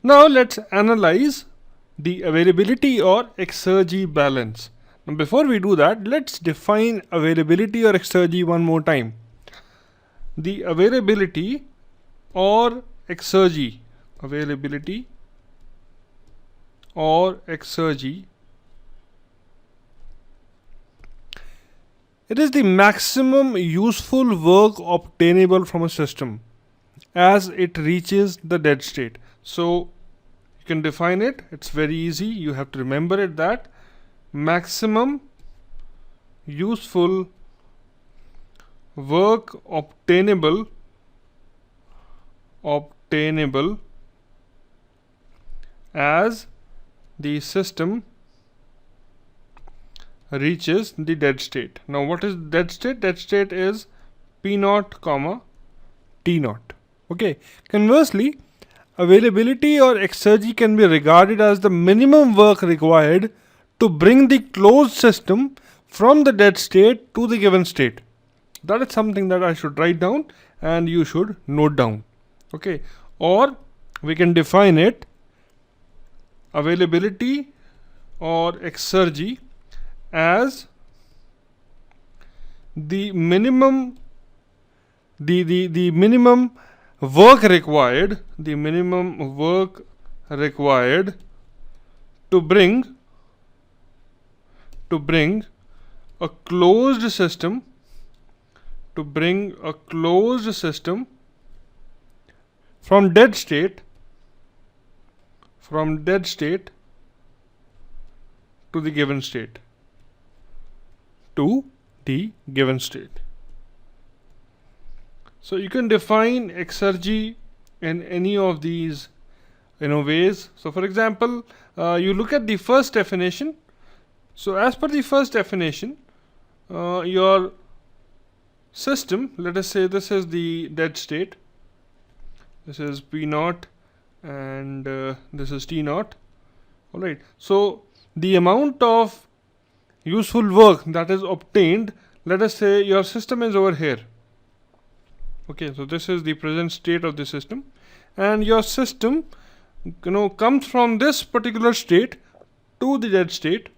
Now let's analyze the availability or Exergy balance. Now before we do that, let's define availability or Exergy one more time. The availability or Exergy, availability or Exergy, it is the maximum useful work obtainable from a system as it reaches the dead state. So you can define it, it's very easy, you have to remember it, that maximum useful work obtainable as the system reaches the dead state. Now what is dead state? Dead state is P naught comma T naught. Okay. Conversely, availability or Exergy can be regarded as the minimum work required to bring the closed system from the dead state to the given state. That is something that I should write down and you should note down. Okay. Or we can define it, availability or Exergy, as the minimum work required to bring a closed system from dead state to the given state. So you can define Exergy in any of these ways. So for example, you look at the first definition. So as per the first definition, your system, let us say this is the dead state, this is P naught and this is T naught. Alright, so the amount of useful work that is obtained, let us say your system is over here. Okay, so this is the present state of the system, and your system comes from this particular state to the dead state.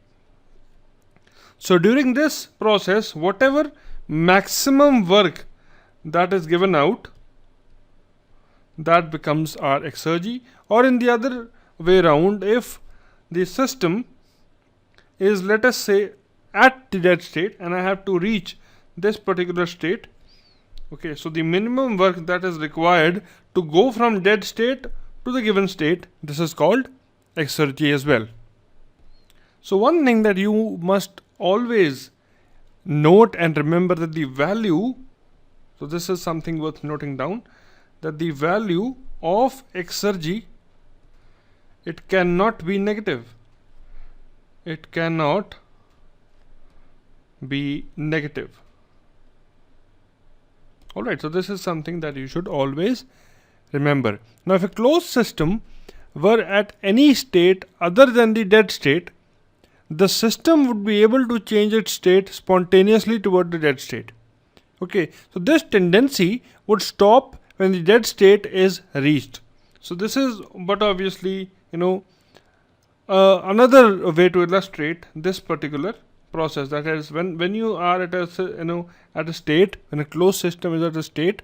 So during this process, whatever maximum work that is given out, that becomes our Exergy. Or in the other way around, if the system is, let us say, at the dead state and I have to reach this particular state, okay, so the minimum work that is required to go from dead state to the given state, this is called Exergy as well. So one thing that you must always note and remember, that the value, so this is something worth noting down, that the value of Exergy, it cannot be negative. It cannot be negative. Alright, so this is something that you should always remember. Now if a closed system were at any state other than the dead state, the system would be able to change its state spontaneously toward the dead state. Okay, so this tendency would stop when the dead state is reached. So this is, but obviously, another way to illustrate this particular process, that is when you are at a state, when a closed system is at a state,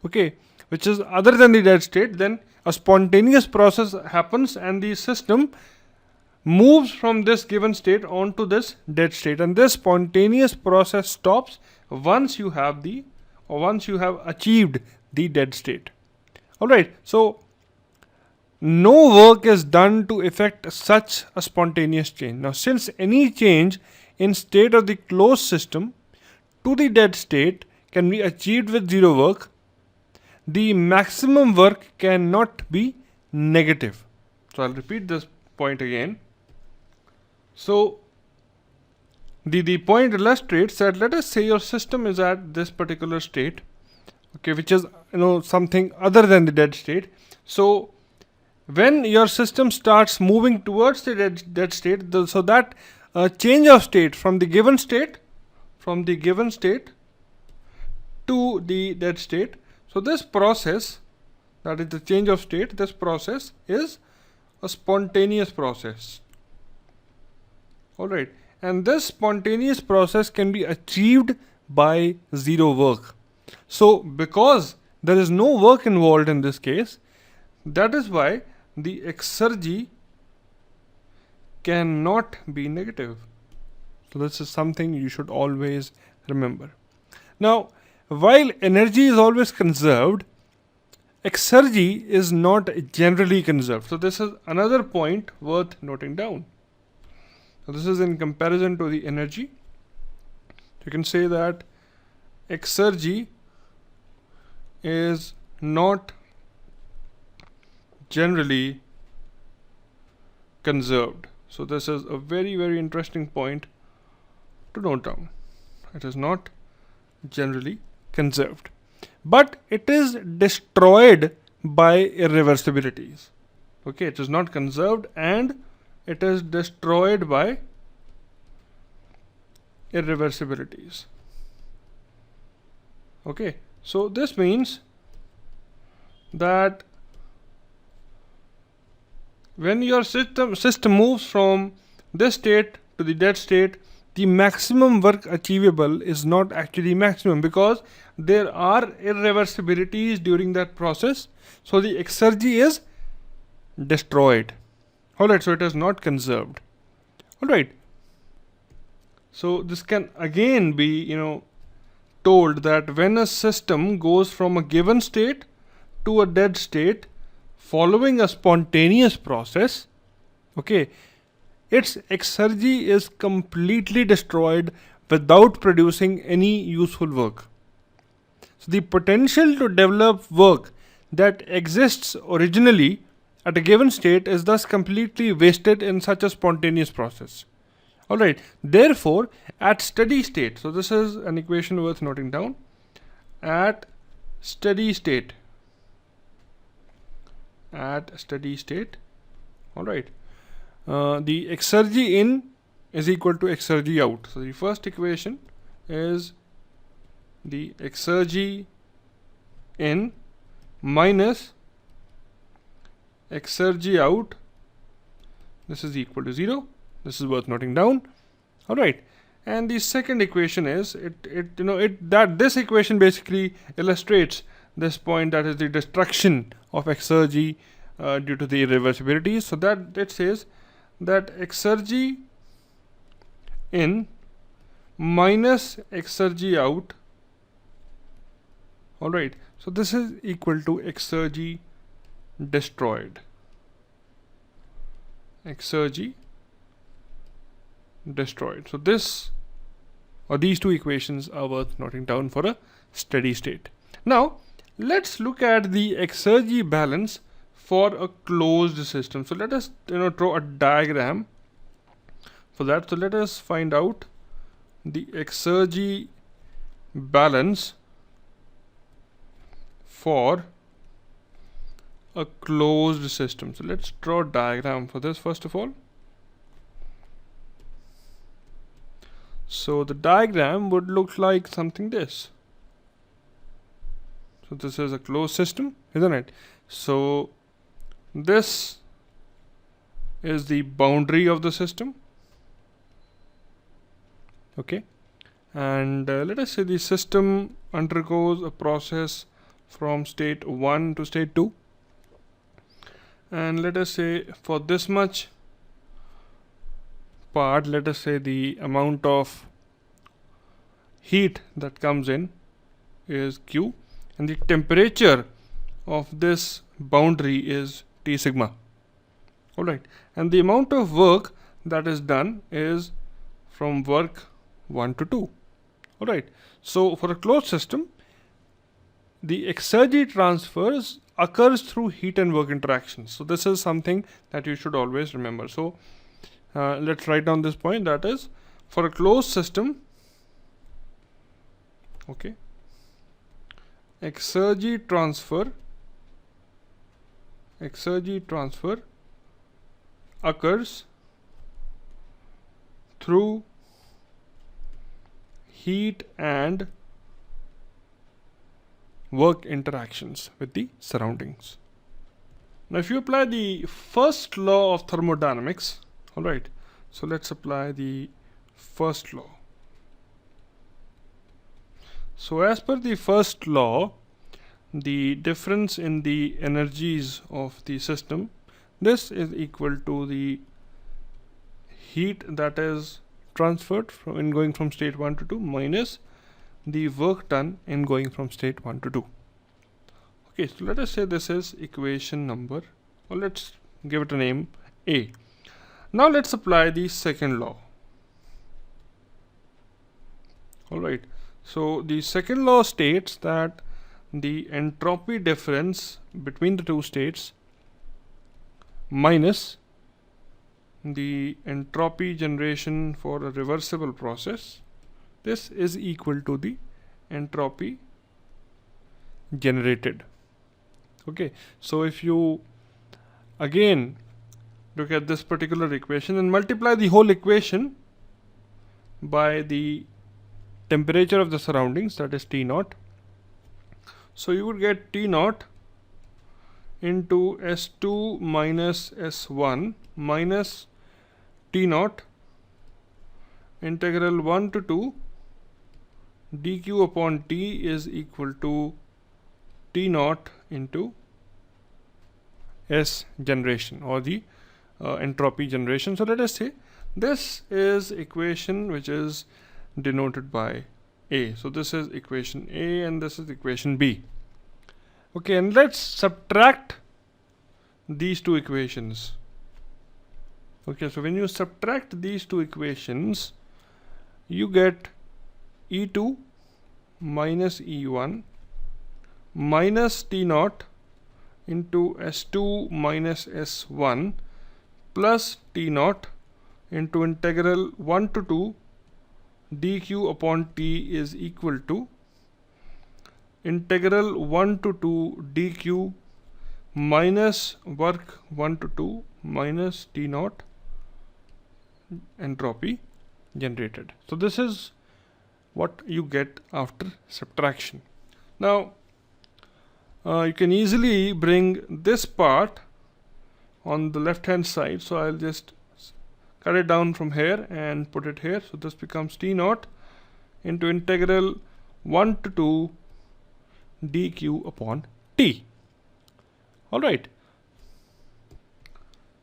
okay, which is other than the dead state, then a spontaneous process happens and the system moves from this given state onto this dead state, and this spontaneous process stops once you have achieved the dead state. Alright, so no work is done to effect such a spontaneous change. Now since any change in state of the closed system to the dead state can be achieved with zero work, the maximum work cannot be negative. So I'll repeat this point again. So the point illustrates that, let us say your system is at this particular state, okay, which is something other than the dead state. So when your system starts moving towards the dead state, so that change of state from the given state to the dead state, so this process that is the change of state, this process is a spontaneous process. Alright, and this spontaneous process can be achieved by zero work. So because there is no work involved in this case, that is why the exergy cannot be negative. So this is something you should always remember. Now, while energy is always conserved, exergy is not generally conserved. So this is another point worth noting down. So this is in comparison to the energy. You can say that exergy is not generally conserved. So this is a very, very interesting point to note down. It is not generally conserved, but it is destroyed by irreversibilities. Okay, it is not conserved and it is destroyed by irreversibilities. Okay, so this means that when your system moves from this state to the dead state, the maximum work achievable is not actually maximum, because there are irreversibilities during that process. So the exergy is destroyed. Alright, so it is not conserved. Alright, so this can again be told that when a system goes from a given state to a dead state following a spontaneous process, okay, its exergy is completely destroyed without producing any useful work. So the potential to develop work that exists originally at a given state is thus completely wasted in such a spontaneous process. Alright, therefore at steady state, so this is an equation worth noting down, at steady state, alright, the exergy in is equal to exergy out. So the first equation is the exergy in minus exergy out. This is equal to 0. This is worth noting down. Alright, and the second equation is this equation basically illustrates this point, that is the destruction of exergy due to the irreversibility. So that it says that exergy in minus exergy out. Alright, so this is equal to exergy destroyed. Exergy destroyed. So this or these two equations are worth noting down for a steady state. Now let's look at the exergy balance for a closed system. So let us draw a diagram for that. So let us find out the exergy balance for a closed system. So let's draw a diagram for this first of all. So the diagram would look like something this. So this is a closed system, isn't it? So this is the boundary of the system. Okay, and let us say the system undergoes a process from state 1 to state 2, and let us say for this much part, let us say the amount of heat that comes in is Q, and the temperature of this boundary is T sigma. Alright, and the amount of work that is done is from work 1 to 2. Alright, so for a closed system, the exergy transfers occurs through heat and work interactions. So this is something that you should always remember. So let's write down this point, that is for a closed system, okay, exergy transfer occurs through heat and work interactions with the surroundings. Now if you apply the first law of thermodynamics, alright, so let's apply the first law. So as per the first law, the difference in the energies of the system, this is equal to the heat that is transferred in going from state 1 to 2 minus the work done in going from state 1 to 2. Okay, so let us say this is equation number, or let's give it a name A. Now let's apply the second law. Alright, so the second law states that the entropy difference between the two states minus the entropy generation for a reversible process, this is equal to the entropy generated. Okay, so if you again look at this particular equation and multiply the whole equation by the temperature of the surroundings, that is T naught, so you would get T naught into S2 minus S1 minus T naught integral 1 to 2 dq upon T is equal to T naught into S generation, or the entropy generation. So let us say this is equation which is denoted by A. So this is equation A and this is equation B. Okay, and let's subtract these two equations. Okay, so when you subtract these two equations, you get E2 minus E1 minus T naught into S2 minus S1 plus T naught into integral 1 to 2 dq upon T is equal to integral 1 to 2 dq minus work 1 to 2 minus T naught entropy generated. So this is what you get after subtraction. Now you can easily bring this part on the left hand side, so I'll just cut it down from here and put it here. So this becomes T naught into integral 1 to 2 dq upon T. Alright,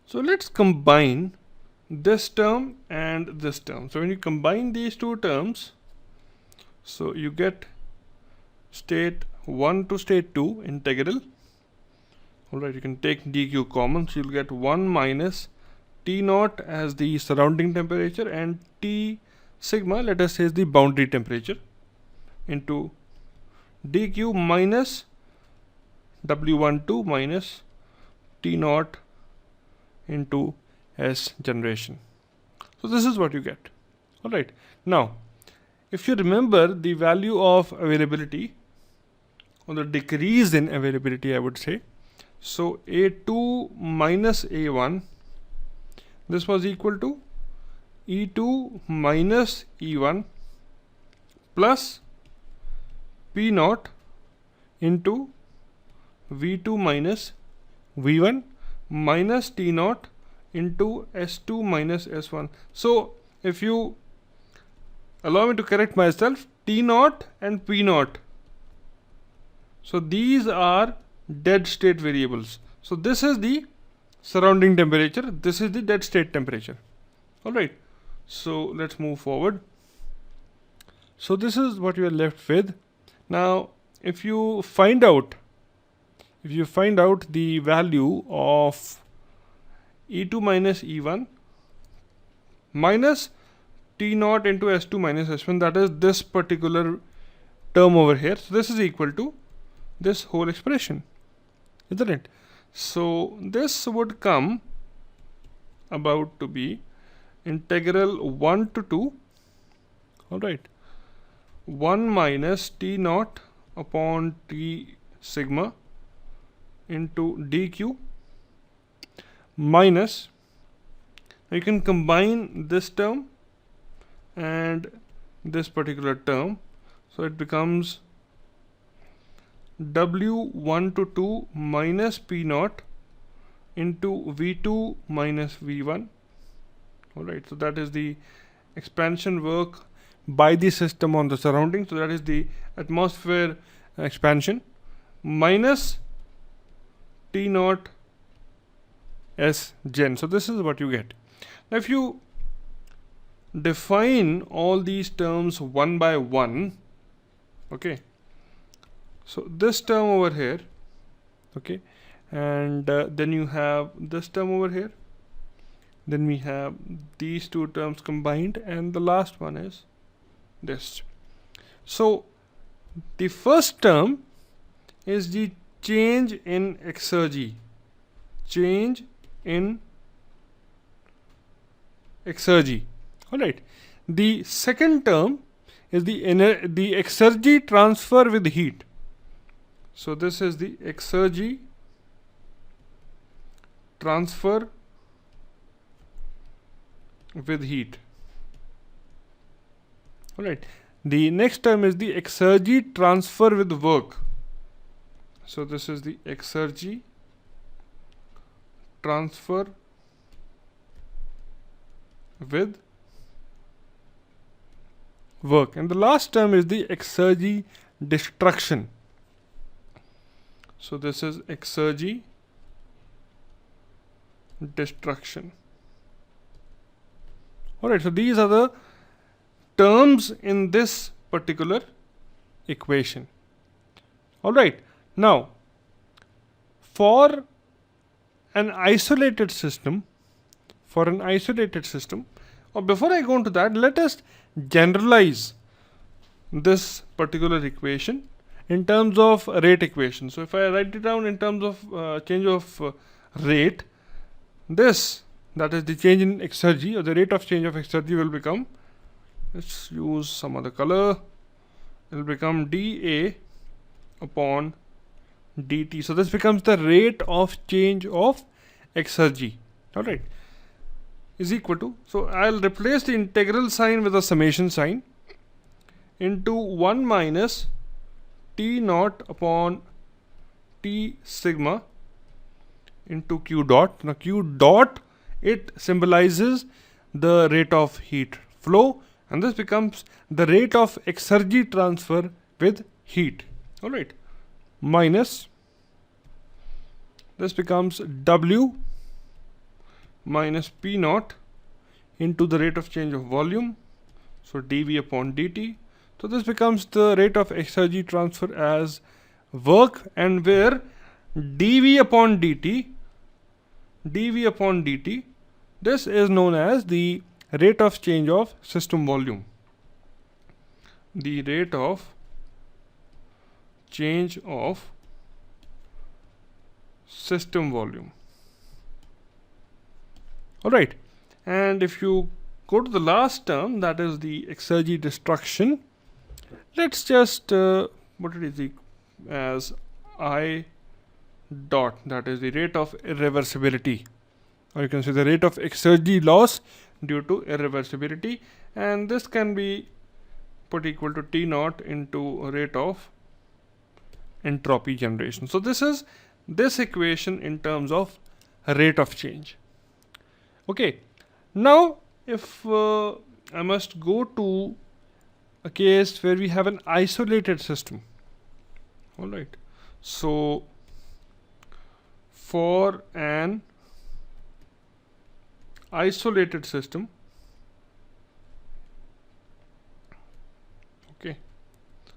so let's combine this term and this term. So when you combine these two terms, so you get state 1 to state 2 integral. Alright, you can take dq common, so you'll get 1 minus T naught as the surrounding temperature and T sigma, let us say, is the boundary temperature, into dq minus W12 minus T naught into S generation. So this is what you get. Alright, now if you remember the value of availability, or the decrease in availability, I would say, so A2 minus A1, this was equal to E2 minus E1 plus P naught into V2 minus V1 minus T naught into S2 minus S1. So if you allow me to correct myself, T naught and P naught, so these are dead state variables. So this is the surrounding temperature, this is the dead state temperature. Alright, so let's move forward. So this is what you are left with. Now if you find out the value of E2 minus E1 minus T naught into S2 minus S1, that is this particular term over here, so this is equal to this whole expression, isn't it? So this would come about to be integral 1 to 2, alright, 1 minus T naught upon T sigma into dq minus, you can combine this term and this particular term, so it becomes W1 to 2 minus P naught into V2 minus V1. Alright, so that is the expansion work by the system on the surrounding. So that is the atmosphere expansion minus T naught S gen. So this is what you get. Now if you define all these terms one by one, okay, so this term over here, okay, and then you have this term over here, then we have these two terms combined, and the last one is this. So the first term is the change in exergy, change in exergy. All right, the second term is the exergy transfer with heat. So this is the exergy transfer with heat. All right, the next term is the exergy transfer with work. So this is the exergy transfer with work, and the last term is the exergy destruction. So this is exergy destruction. Alright, so these are the terms in this particular equation. Alright, now for an isolated system, or before I go into that, let us generalize this particular equation in terms of rate equation. So if I write it down in terms of change of rate, this, that is the change in exergy, or the rate of change of exergy, will become, let's use some other color, it will become dA upon dt. So this becomes the rate of change of exergy. Alright, is equal to, so I'll replace the integral sign with a summation sign, into 1 minus T naught upon T sigma into Q dot. Now Q dot, it symbolizes the rate of heat flow, and this becomes the rate of exergy transfer with heat. Alright, minus, this becomes W minus P naught into the rate of change of volume, so dV upon dt. So this becomes the rate of exergy transfer as work, and where dV upon dt, this is known as the rate of change of system volume, the rate of change of system volume. Alright, and if you go to the last term, that is the exergy destruction, let's just put it as I dot, that is the rate of irreversibility, or you can say the rate of exergy loss due to irreversibility, and this can be put equal to T naught into rate of entropy generation. So this is this equation in terms of rate of change. Okay, now if I must go to a case where we have an isolated system. Alright, so for an isolated system, okay,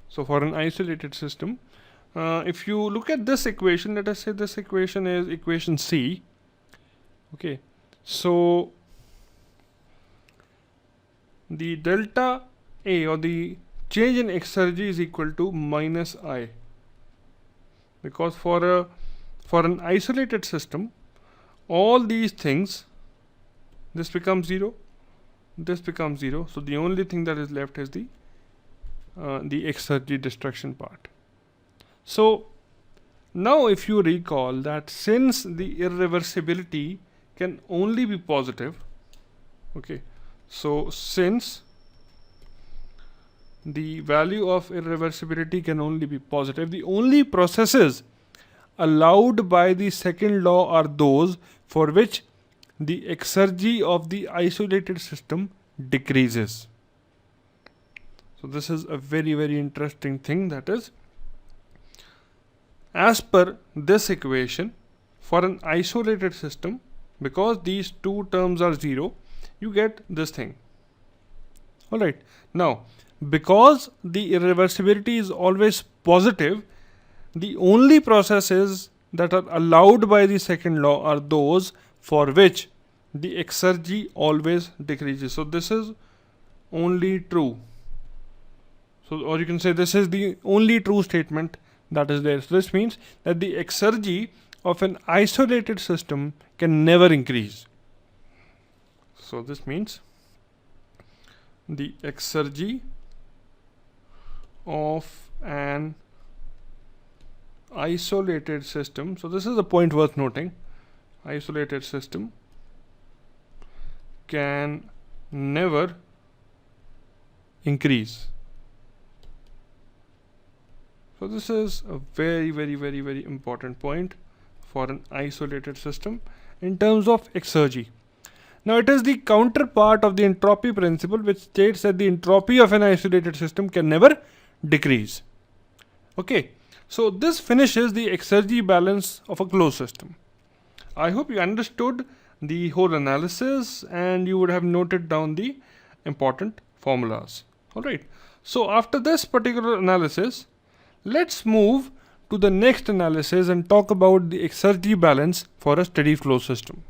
so for an isolated system, if you look at this equation, let us say this equation is equation C. Okay, so the delta A, or the change in exergy, is equal to minus I, because for an isolated system, all these things, this becomes 0, this becomes 0, so the only thing that is left is the exergy destruction part. So now if you recall that since the irreversibility can only be positive, okay, so since the value of irreversibility can only be positive. The only processes allowed by the second law are those for which the exergy of the isolated system decreases. So this is a very, very interesting thing, that is, as per this equation, for an isolated system, because these two terms are 0, you get this thing. Alright, now because the irreversibility is always positive, the only processes that are allowed by the second law are those for which the exergy always decreases. So this is only true. So, or you can say this is the only true statement that is there. So this means that the exergy of an isolated system can never increase. So this means the exergy of an isolated system, so this is a point worth noting, isolated system can never increase. So this is a very, very, very, very important point for an isolated system in terms of exergy. Now it is the counterpart of the entropy principle, which states that the entropy of an isolated system can never decrease. Okay, so this finishes the exergy balance of a closed system. I hope you understood the whole analysis and you would have noted down the important formulas. Alright, so after this particular analysis, let's move to the next analysis and talk about the exergy balance for a steady flow system.